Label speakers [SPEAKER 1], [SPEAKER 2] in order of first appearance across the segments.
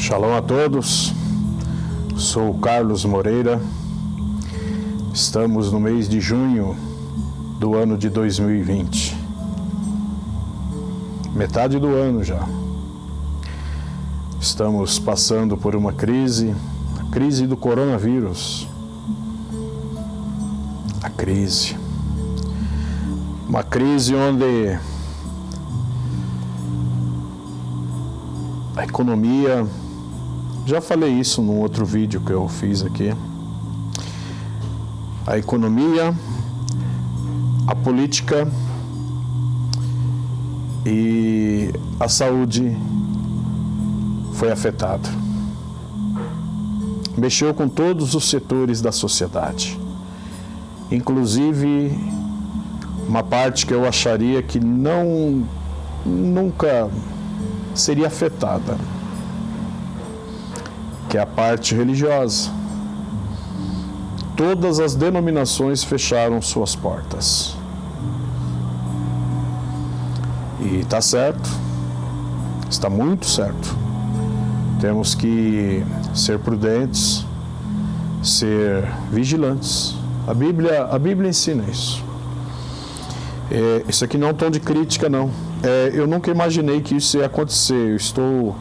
[SPEAKER 1] Shalom a todos, sou o Carlos Moreira, estamos no mês de junho do ano de 2020, metade do ano já. Estamos passando por uma crise, a crise do coronavírus, uma crise onde a economia, já falei isso num outro vídeo que eu fiz aqui, a economia, a política e a saúde foi afetada. Mexeu com todos os setores da sociedade, inclusive uma parte que eu acharia que nunca seria afetada, que é a parte religiosa. Todas as denominações fecharam suas portas. E está certo, está muito certo. Temos que ser prudentes, ser vigilantes. A Bíblia ensina isso. Isso aqui não é um tom de crítica, não. Eu nunca imaginei que isso ia acontecer. Eu estou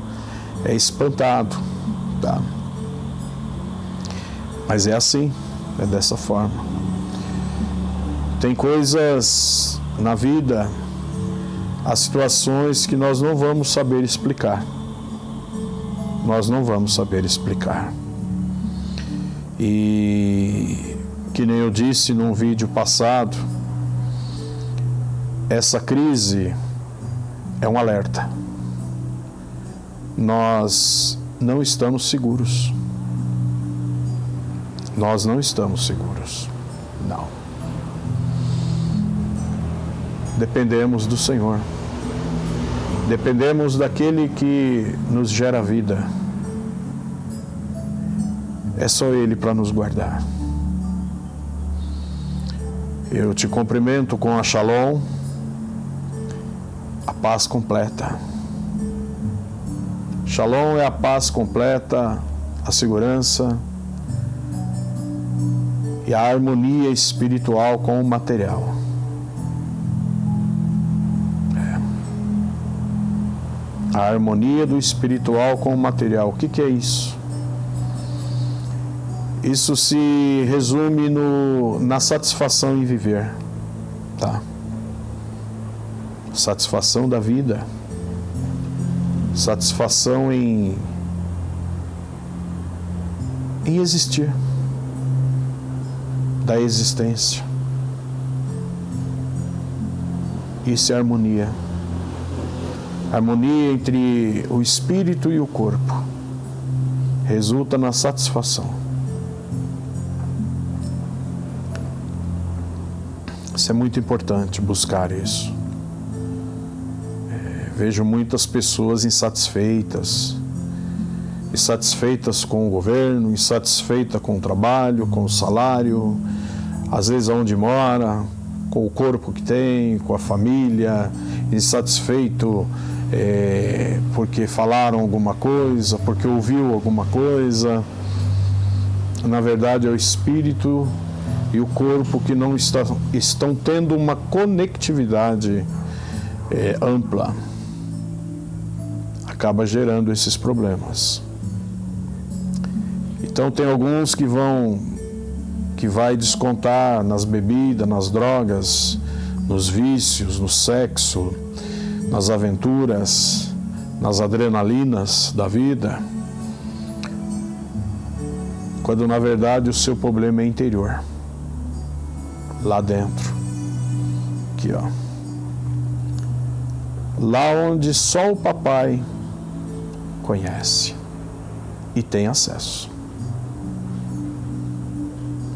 [SPEAKER 1] espantado. Tá? Mas é assim, é dessa forma. Tem coisas na vida, há situações que nós não vamos saber explicar. Nós não vamos saber explicar. E que nem eu disse num vídeo passado, essa crise é um alerta. Nós não estamos seguros. Nós não estamos seguros. Não. Dependemos do Senhor. Dependemos daquele que nos gera vida. É só Ele para nos guardar. Eu te cumprimento com a Shalom, a paz completa. Shalom é a paz completa, a segurança e a harmonia espiritual com o material. A harmonia do espiritual com o material. O que é isso? Isso se resume na satisfação em viver, tá? Satisfação da vida. Satisfação em existir, da existência. Isso é harmonia. Harmonia entre o espírito e o corpo resulta na satisfação. Isso é muito importante, buscar isso. Vejo muitas pessoas insatisfeitas com o governo, insatisfeitas com o trabalho, com o salário, às vezes onde mora, com o corpo que tem, com a família, insatisfeito porque falaram alguma coisa, porque ouviu alguma coisa. Na verdade é o espírito e o corpo que não estão tendo uma conectividade ampla. Acaba gerando esses problemas. Então tem alguns que vai descontar nas bebidas, nas drogas, nos vícios, no sexo, nas aventuras, nas adrenalinas da vida, quando na verdade o seu problema é interior, lá dentro, aqui ó, lá onde só o papai conhece e tem acesso.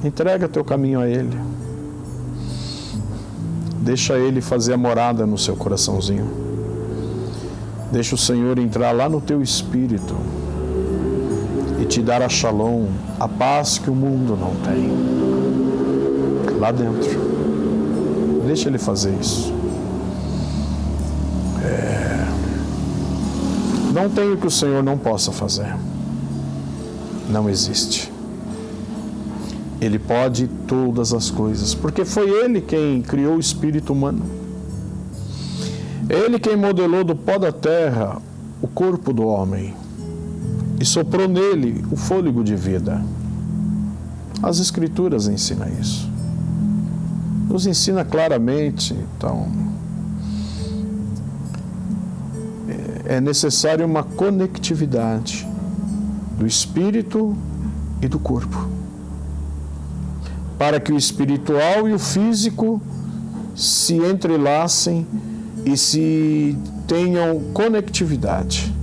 [SPEAKER 1] Entrega teu caminho a Ele. Deixa Ele fazer a morada no seu coraçãozinho. Deixa o Senhor entrar lá no teu espírito e te dar a Shalom, a paz que o mundo não tem. Lá dentro. Deixa Ele fazer isso. Não tem o que o Senhor não possa fazer. Não existe. Ele pode todas as coisas, porque foi Ele quem criou o espírito humano. Ele quem modelou do pó da terra o corpo do homem e soprou nele o fôlego de vida. As Escrituras ensinam isso. Nos ensina claramente, então, é necessária uma conectividade do espírito e do corpo, para que o espiritual e o físico se entrelacem e se tenham conectividade.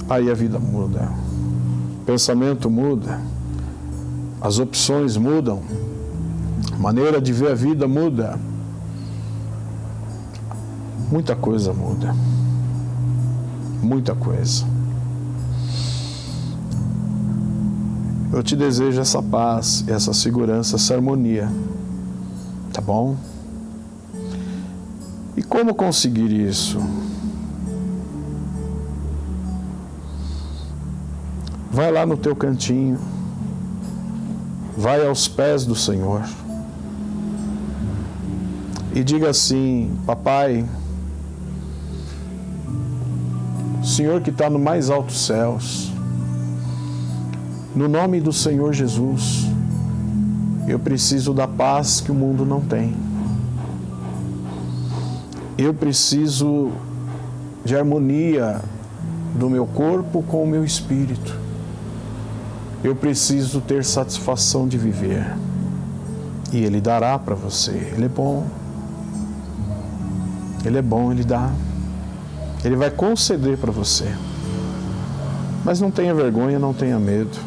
[SPEAKER 1] Aí a vida muda, o pensamento muda, as opções mudam, a maneira de ver a vida muda, muita coisa muda, muita coisa. Eu te desejo essa paz, essa segurança, essa harmonia, tá bom? E como conseguir isso? Vai lá no teu cantinho, vai aos pés do Senhor e diga assim: Papai, o Senhor que está no mais altos céus, no nome do Senhor Jesus, eu preciso da paz que o mundo não tem. Eu preciso de harmonia do meu corpo com o meu espírito. Eu preciso ter satisfação de viver. E Ele dará para você. Ele é bom. Ele é bom, Ele dá. Ele vai conceder para você. Mas não tenha vergonha, não tenha medo.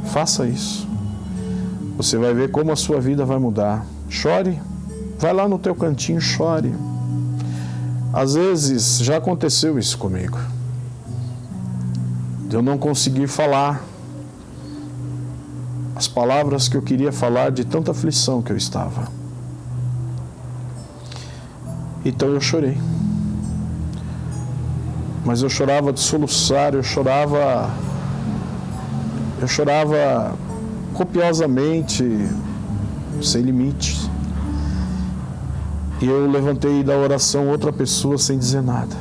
[SPEAKER 1] Faça isso. Você vai ver como a sua vida vai mudar. Chore. Vai lá no teu cantinho, chore. Às vezes já aconteceu isso comigo. De eu não conseguir falar as palavras que eu queria falar de tanta aflição que eu estava. Então eu chorei. Mas eu chorava de soluçar, eu chorava copiosamente, sem limite. E eu levantei da oração outra pessoa sem dizer nada,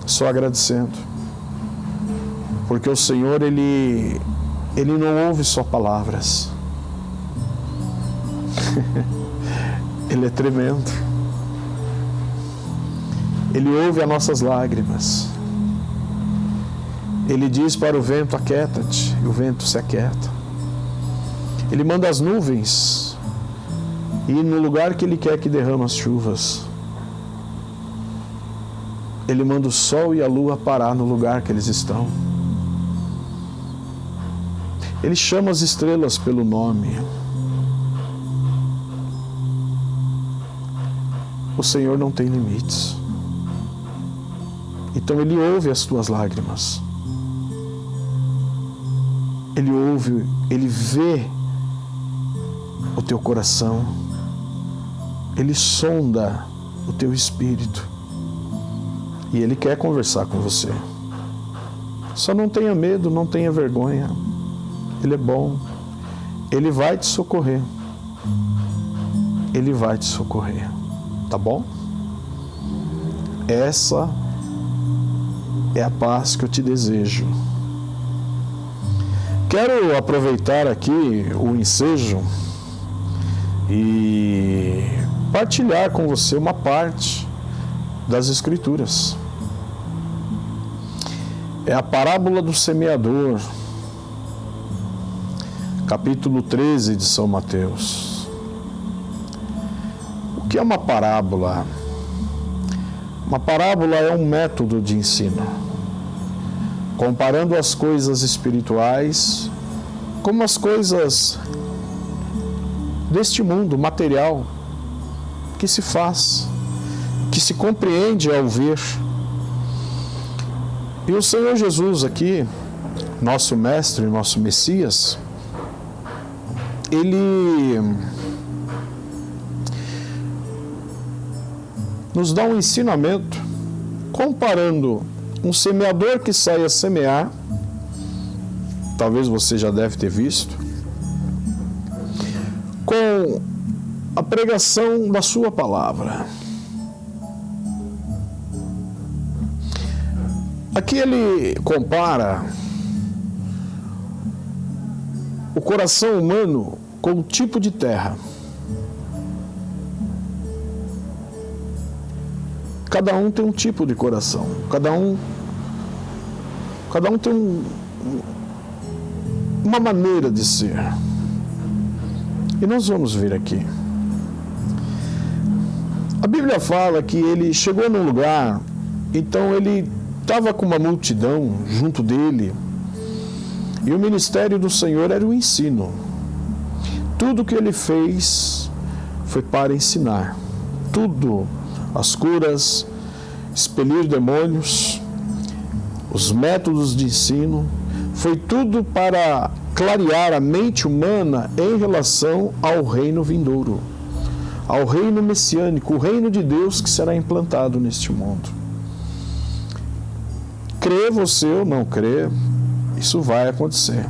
[SPEAKER 1] só agradecendo. Porque o Senhor, Ele não ouve só palavras. Ele é tremendo. Ele ouve as nossas lágrimas. Ele diz para o vento: aquieta-te, e o vento se aquieta. Ele manda as nuvens e no lugar que Ele quer que derrame as chuvas. Ele manda o sol e a lua parar no lugar que eles estão. Ele chama as estrelas pelo nome. O Senhor não tem limites. Então Ele ouve as tuas lágrimas. Ele ouve, Ele vê o teu coração. Ele sonda o teu espírito. E Ele quer conversar com você. Só não tenha medo, não tenha vergonha. Ele é bom. Ele vai te socorrer. Ele vai te socorrer. Tá bom? Essa é a paz que eu te desejo. Quero aproveitar aqui o ensejo e partilhar com você uma parte das Escrituras. É a parábola do semeador, capítulo 13 de São Mateus. O que é uma parábola? Uma parábola é um método de ensino, comparando as coisas espirituais com as coisas deste mundo material, que se faz, que se compreende ao ver. E o Senhor Jesus aqui, nosso Mestre, nosso Messias, Ele nos dá um ensinamento comparando um semeador que sai a semear, talvez você já deve ter visto, com a pregação da sua palavra. Aqui ele compara o coração humano com o tipo de terra. Cada um tem um tipo de coração. Cada um tem uma maneira de ser. E nós vamos ver aqui. A Bíblia fala que ele chegou num lugar, então ele estava com uma multidão junto dele, e o ministério do Senhor era o ensino. Tudo que ele fez foi para ensinar. Tudo, as curas, expelir demônios, os métodos de ensino, foi tudo para clarear a mente humana em relação ao reino vindouro, ao reino messiânico, o reino de Deus que será implantado neste mundo. Crê você ou não crê, isso vai acontecer,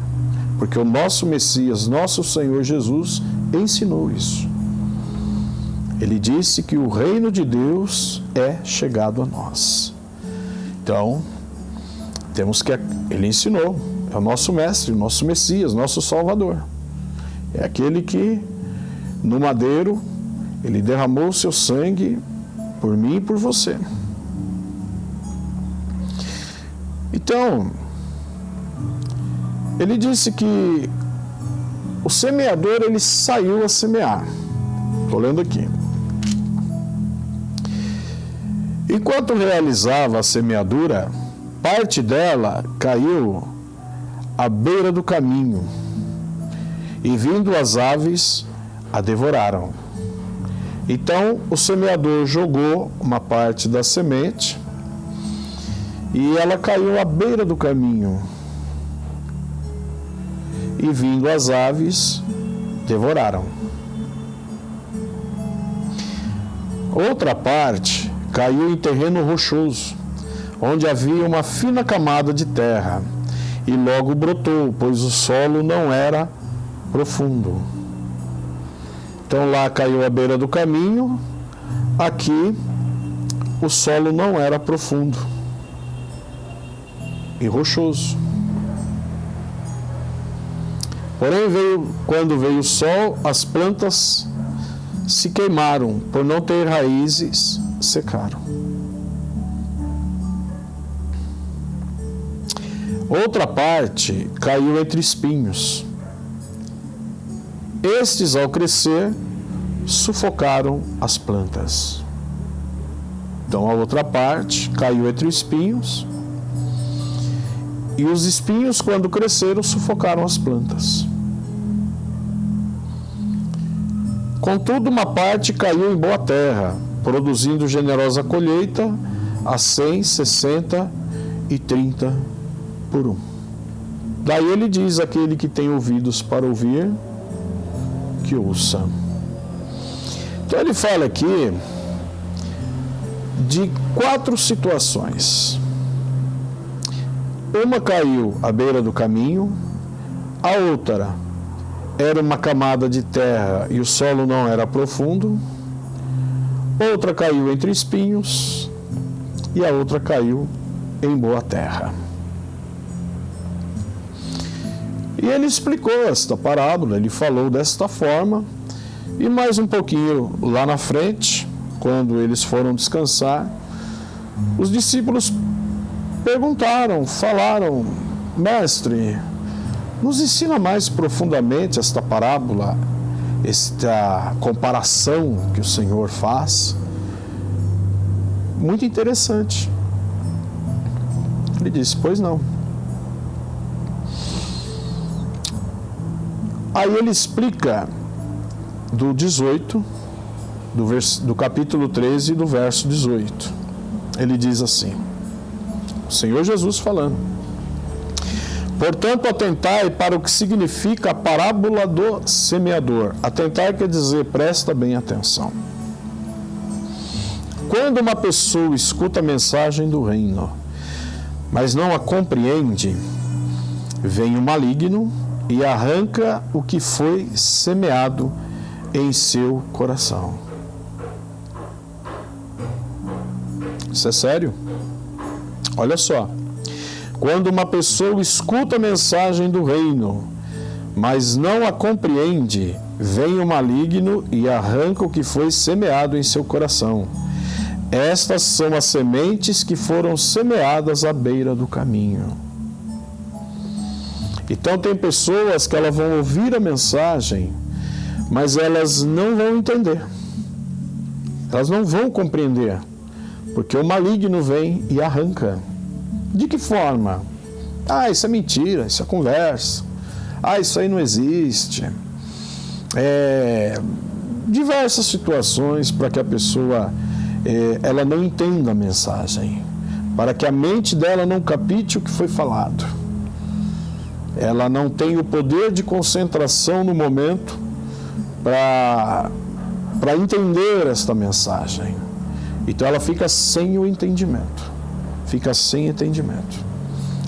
[SPEAKER 1] porque o nosso Messias, nosso Senhor Jesus, ensinou isso. Ele disse que o reino de Deus é chegado a nós. Então, ele ensinou, é o nosso mestre, o nosso Messias, nosso Salvador. É aquele que, no madeiro, ele derramou o seu sangue por mim e por você. Então, ele disse que o semeador, ele saiu a semear. Estou lendo aqui. Enquanto realizava a semeadura, parte dela caiu à beira do caminho, e vindo as aves, a devoraram. Então o semeador jogou uma parte da semente, e ela caiu à beira do caminho, e vindo as aves, devoraram. Outra parte caiu em terreno rochoso, onde havia uma fina camada de terra, e logo brotou, pois o solo não era profundo. Então lá caiu à beira do caminho, aqui o solo não era profundo e rochoso. Porém, quando veio o sol, as plantas se queimaram, por não ter raízes, secaram. Outra parte caiu entre espinhos. Estes, ao crescer, sufocaram as plantas. Então, a outra parte caiu entre espinhos, e os espinhos, quando cresceram, sufocaram as plantas. Contudo, uma parte caiu em boa terra, produzindo generosa colheita, a 100, 60 e 30 por 1. Daí ele diz: aquele que tem ouvidos para ouvir, que ouça. Então ele fala aqui de 4 situações. Uma caiu à beira do caminho, a outra era uma camada de terra e o solo não era profundo, outra caiu entre espinhos e a outra caiu em boa terra. E ele explicou esta parábola, ele falou desta forma, e mais um pouquinho lá na frente, quando eles foram descansar, os discípulos perguntaram, falaram: mestre, nos ensina mais profundamente esta parábola, esta comparação que o Senhor faz. Muito interessante. Ele disse: pois não. Aí ele explica do 18, do capítulo 13, do verso 18. Ele diz assim, o Senhor Jesus falando: portanto, atentai para o que significa a parábola do semeador. Atentar quer dizer, presta bem atenção. quando uma pessoa escuta a mensagem do reino, mas não a compreende, vem o maligno e arranca o que foi semeado em seu coração. Isso é sério? Olha só. Quando uma pessoa escuta a mensagem do reino, mas não a compreende, vem o maligno e arranca o que foi semeado em seu coração. Estas são as sementes que foram semeadas à beira do caminho. Então tem pessoas que elas vão ouvir a mensagem, mas elas não vão entender. Elas não vão compreender, porque o maligno vem e arranca. De que forma? Isso é mentira, isso é conversa. Isso aí não existe. Diversas situações para que a pessoa ela não entenda a mensagem, para que a mente dela não capite o que foi falado. Ela não tem o poder de concentração no momento para entender esta mensagem. Então ela fica sem o entendimento. Fica sem entendimento.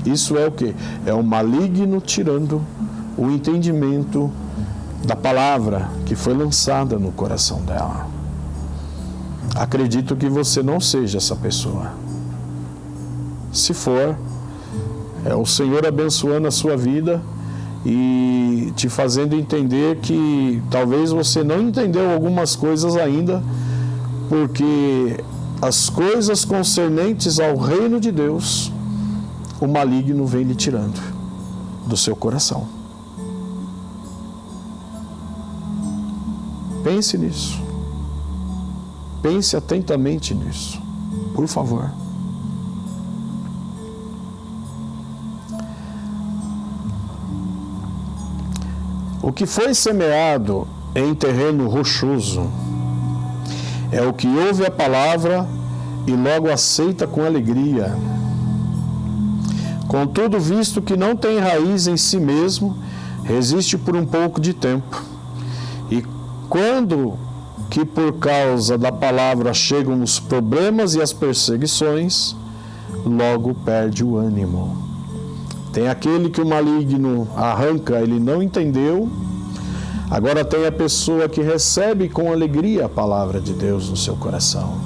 [SPEAKER 1] Isso é o quê? É o maligno tirando o entendimento da palavra que foi lançada no coração dela. Acredito que você não seja essa pessoa. Se for, é o Senhor abençoando a sua vida e te fazendo entender que talvez você não entendeu algumas coisas ainda, porque as coisas concernentes ao reino de Deus, o maligno vem lhe tirando do seu coração. Pense nisso. Pense atentamente nisso, por favor. O que foi semeado em terreno rochoso é o que ouve a palavra e logo aceita com alegria. Contudo, visto que não tem raiz em si mesmo, resiste por um pouco de tempo. E quando que por causa da palavra chegam os problemas e as perseguições, logo perde o ânimo. Tem aquele que o maligno arranca, ele não entendeu. Agora tem a pessoa que recebe com alegria a palavra de Deus no seu coração.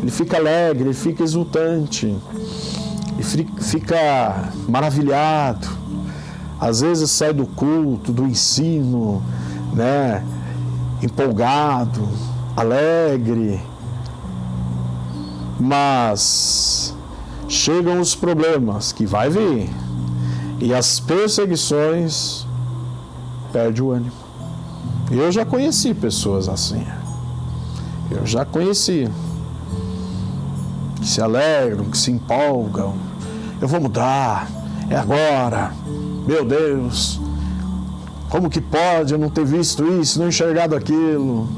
[SPEAKER 1] Ele fica alegre, ele fica exultante, e fica maravilhado. Às vezes sai do culto, do ensino, empolgado, alegre. Mas chegam os problemas que vai vir e as perseguições, perde o ânimo. Eu já conheci pessoas assim. Eu já conheci. Que se alegram, que se empolgam. Eu vou mudar, é agora. Meu Deus, como que pode eu não ter visto isso, não enxergado aquilo?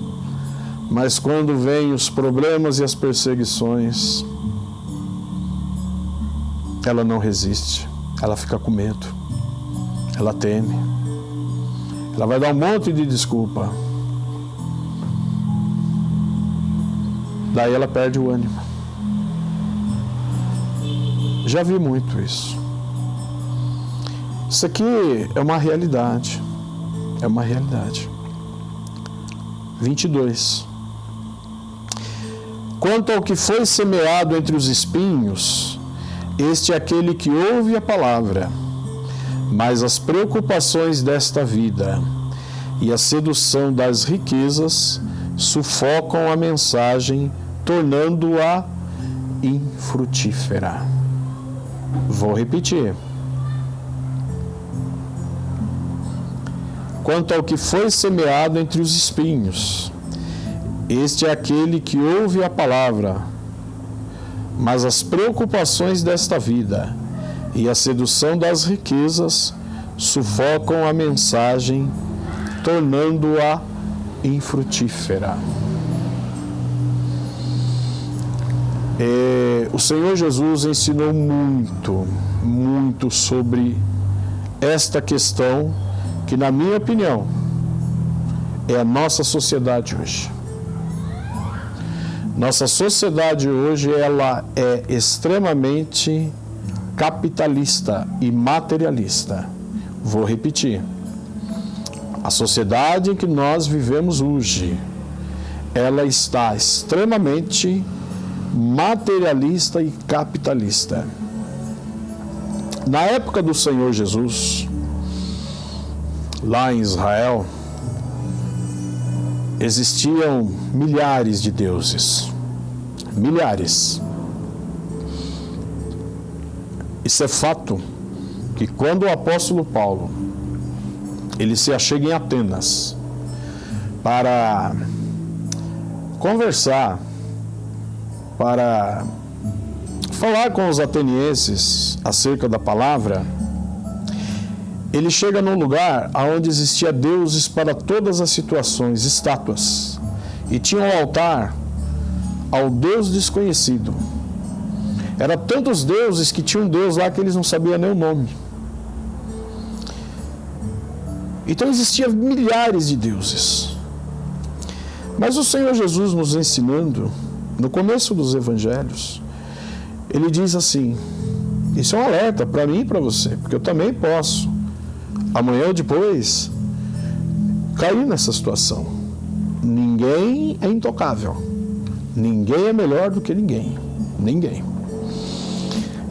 [SPEAKER 1] Mas quando vêm os problemas e as perseguições, ela não resiste, ela fica com medo, ela teme, ela vai dar um monte de desculpa. Daí ela perde o ânimo. Já vi muito isso. Isso aqui é uma realidade. É uma realidade. 22. Quanto ao que foi semeado entre os espinhos, este é aquele que ouve a palavra, mas as preocupações desta vida e a sedução das riquezas sufocam a mensagem, tornando-a infrutífera. Vou repetir. Quanto ao que foi semeado entre os espinhos, este é aquele que ouve a palavra, mas as preocupações desta vida e a sedução das riquezas sufocam a mensagem, tornando-a infrutífera. O Senhor Jesus ensinou muito sobre esta questão que, na minha opinião, é a nossa sociedade hoje. Nossa sociedade hoje ela é extremamente capitalista e materialista. Vou repetir. A sociedade em que nós vivemos hoje, ela está extremamente materialista e capitalista. Na época do Senhor Jesus, lá em Israel, existiam milhares de deuses. Milhares. Isso é fato que quando o apóstolo Paulo ele se achega em Atenas para conversar, para falar com os atenienses acerca da palavra, ele chega num lugar onde existia deuses para todas as situações, estátuas, e tinha um altar ao Deus desconhecido. Eram tantos deuses que tinha um Deus lá que eles não sabiam nem o nome. Então existiam milhares de deuses. Mas o Senhor Jesus nos ensinando, no começo dos evangelhos, ele diz assim, isso é um alerta para mim e para você, porque eu também posso, amanhã ou depois, cair nessa situação. Ninguém é intocável. Ninguém é melhor do que ninguém. Ninguém.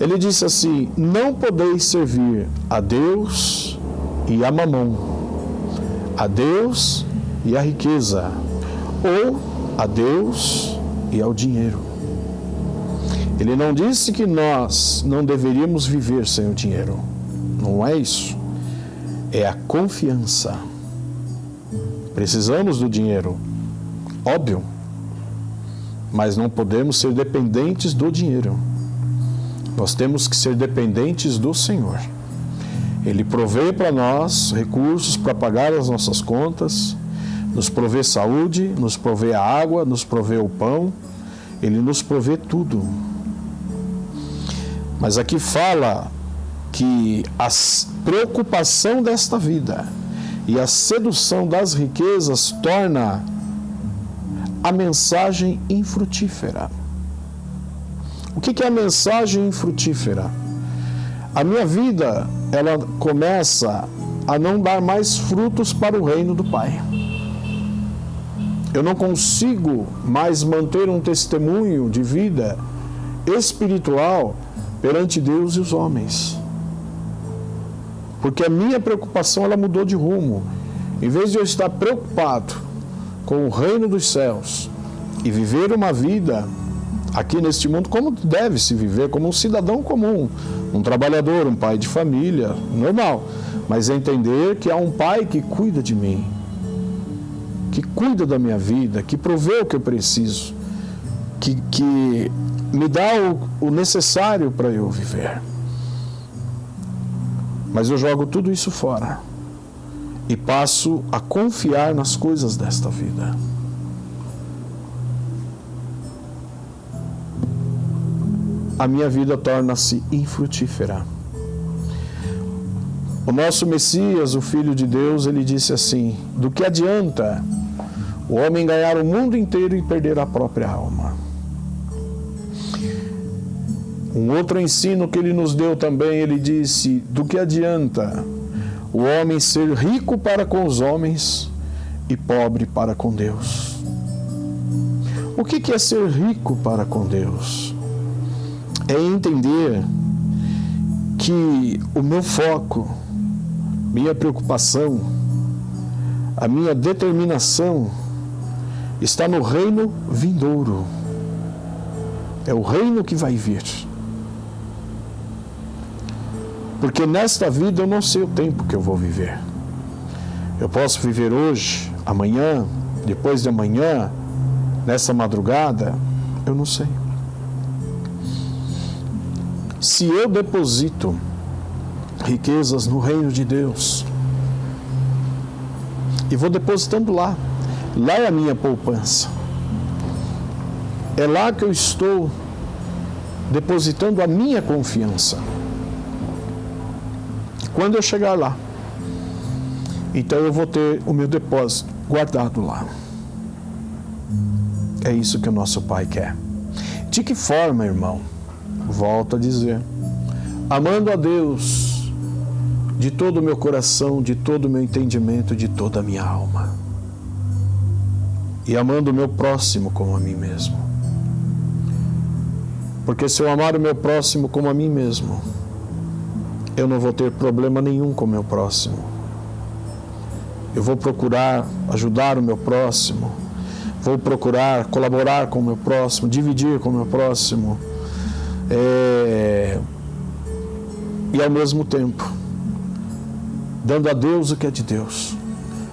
[SPEAKER 1] Ele disse assim, não podeis servir a Deus e a mamão, a Deus e a riqueza, ou a Deus e ao dinheiro. Ele não disse que nós não deveríamos viver sem o dinheiro. Não é isso. É a confiança. Precisamos do dinheiro, óbvio, mas não podemos ser dependentes do dinheiro. Nós temos que ser dependentes do Senhor. Ele provê para nós recursos para pagar as nossas contas, nos provê saúde, nos provê a água, nos provê o pão, Ele nos provê tudo. Mas aqui fala que a preocupação desta vida e a sedução das riquezas torna a mensagem infrutífera. O que é a mensagem infrutífera? A minha vida, ela começa a não dar mais frutos para o reino do Pai. Eu não consigo mais manter um testemunho de vida espiritual perante Deus e os homens. Porque a minha preocupação, ela mudou de rumo. Em vez de eu estar preocupado com o reino dos céus e viver uma vida aqui neste mundo como deve se viver, como um cidadão comum, um trabalhador, um pai de família, normal, mas entender que há um pai que cuida de mim, que cuida da minha vida, que provê o que eu preciso, que me dá o necessário para eu viver. Mas eu jogo tudo isso fora e passo a confiar nas coisas desta vida. A minha vida torna-se infrutífera. O nosso Messias, o Filho de Deus, ele disse assim, do que adianta o homem ganhar o mundo inteiro e perder a própria alma? Um outro ensino que ele nos deu também, ele disse, do que adianta o homem ser rico para com os homens e pobre para com Deus? O que é ser rico para com Deus? É entender que o meu foco, minha preocupação, a minha determinação está no reino vindouro. É o reino que vai vir. Porque nesta vida eu não sei o tempo que eu vou viver. Eu posso viver hoje, amanhã, depois de amanhã, nessa madrugada, eu não sei. Se eu deposito riquezas no reino de Deus e vou depositando lá é a minha poupança. É lá que eu estou depositando a minha confiança. Quando eu chegar lá, então eu vou ter o meu depósito guardado lá. É isso que o nosso Pai quer. De que forma, irmão? Volto a dizer, amando a Deus de todo o meu coração, de todo o meu entendimento, de toda a minha alma. E amando o meu próximo como a mim mesmo. Porque se eu amar o meu próximo como a mim mesmo, eu não vou ter problema nenhum com o meu próximo. Eu vou procurar ajudar o meu próximo, vou procurar colaborar com o meu próximo, dividir com o meu próximo, e ao mesmo tempo, dando a Deus o que é de Deus,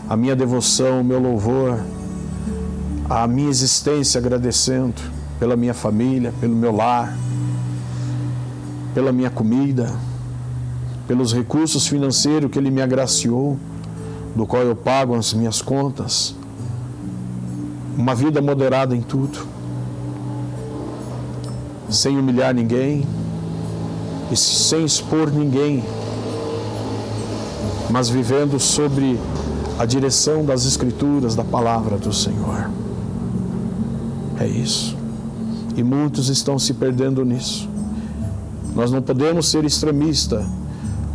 [SPEAKER 1] a minha devoção, o meu louvor, a minha existência, agradecendo pela minha família, pelo meu lar, pela minha comida, pelos recursos financeiros que Ele me agraciou, do qual eu pago as minhas contas, uma vida moderada em tudo, sem humilhar ninguém e sem expor ninguém, mas vivendo sobre a direção das Escrituras, da Palavra do Senhor. É isso. E muitos estão se perdendo nisso. Nós não podemos ser extremistas,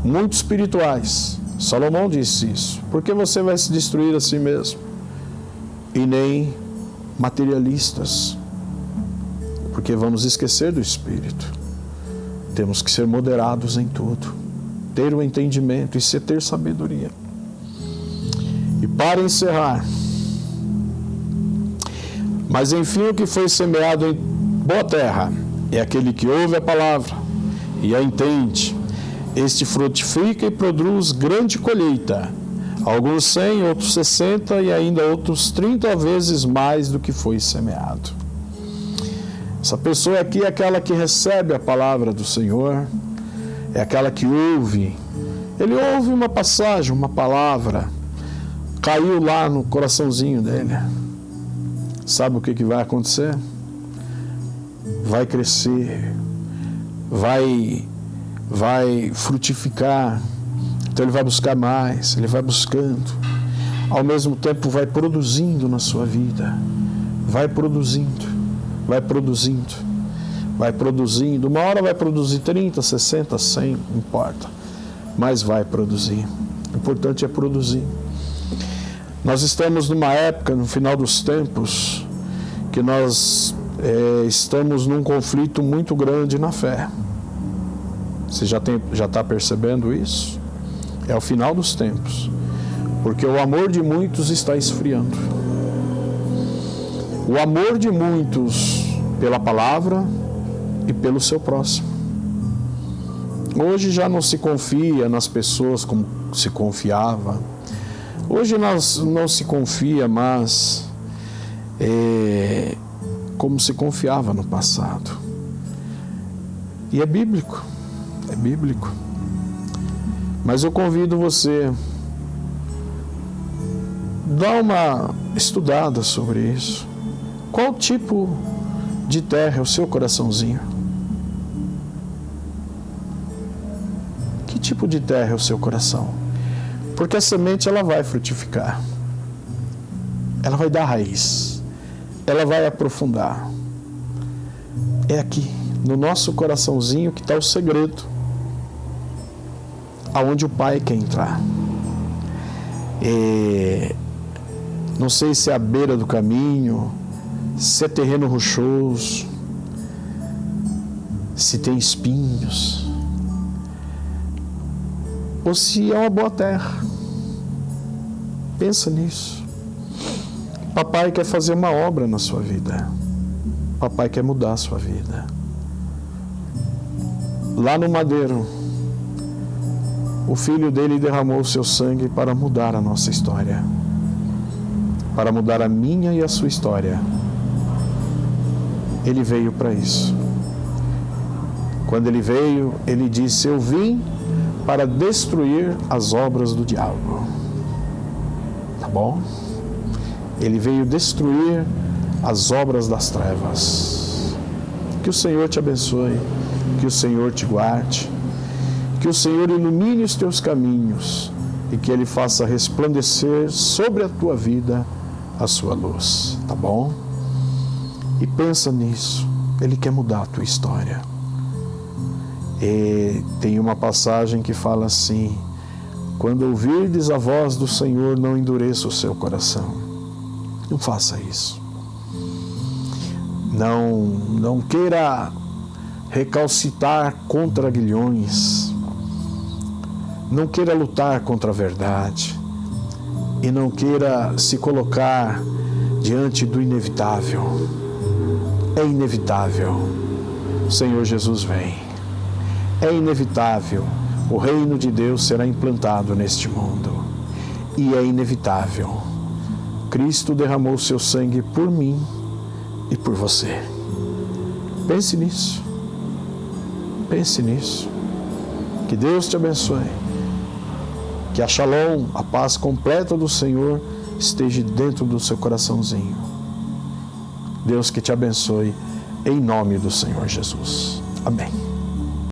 [SPEAKER 1] muito espirituais. Salomão disse isso. Porque você vai se destruir a si mesmo? E nem materialistas. Porque vamos esquecer do Espírito. Temos que ser moderados em tudo. Ter o entendimento e ter sabedoria. E para encerrar, mas enfim o que foi semeado em boa terra é aquele que ouve a palavra e a entende. Este frutifica e produz grande colheita, alguns 100, outros 60 e ainda outros 30 vezes mais do que foi semeado. Essa pessoa aqui é aquela que recebe a palavra do Senhor, é aquela que ouve. Ele ouve uma passagem, uma palavra, caiu lá no coraçãozinho dele. Sabe o que vai acontecer? Vai crescer, vai frutificar. Então ele vai buscar mais, ele vai buscando. Ao mesmo tempo vai produzindo na sua vida. Vai produzindo. Uma hora vai produzir 30, 60, 100, não importa. Mas vai produzir. O importante é produzir. Nós estamos numa época, no final dos tempos, que nós estamos num conflito muito grande na fé. Você já está percebendo isso? É o final dos tempos. Porque o amor de muitos está esfriando. O amor de muitos pela palavra e pelo seu próximo. Hoje já não se confia nas pessoas como se confiava. Hoje não se confia mais como se confiava no passado. E é bíblico. É bíblico. Mas eu convido você a dar uma estudada sobre isso. Qual tipo de terra é o seu coraçãozinho? Que tipo de terra é o seu coração? Porque a semente ela vai frutificar. Ela vai dar raiz. Ela vai aprofundar. É aqui, no nosso coraçãozinho, que está o segredo. Aonde o Pai quer entrar. Não sei se é à beira do caminho, se é terreno rochoso, se tem espinhos, ou se é uma boa terra. Pensa nisso. Papai quer fazer uma obra na sua vida. Papai quer mudar a sua vida. Lá no madeiro, o filho dele derramou o seu sangue para mudar a nossa história. Para mudar a minha e a sua história. Ele veio para isso. Quando ele veio, ele disse: eu vim para destruir as obras do diabo. Tá bom? Ele veio destruir as obras das trevas. Que o Senhor te abençoe, que o Senhor te guarde, que o Senhor ilumine os teus caminhos e que Ele faça resplandecer sobre a tua vida a sua luz. Tá bom? E pensa nisso, Ele quer mudar a tua história. E tem uma passagem que fala assim: quando ouvirdes a voz do Senhor, não endureça o seu coração. Não faça isso. Não queira recalcitar contra aguilhões. Não queira lutar contra a verdade. E não queira se colocar diante do inevitável. É inevitável. O Senhor Jesus vem. É inevitável. O reino de Deus será implantado neste mundo. E é inevitável. Cristo derramou seu sangue por mim e por você. Pense nisso. Pense nisso. Que Deus te abençoe. Que a Shalom, a paz completa do Senhor, esteja dentro do seu coraçãozinho. Deus que te abençoe, em nome do Senhor Jesus. Amém.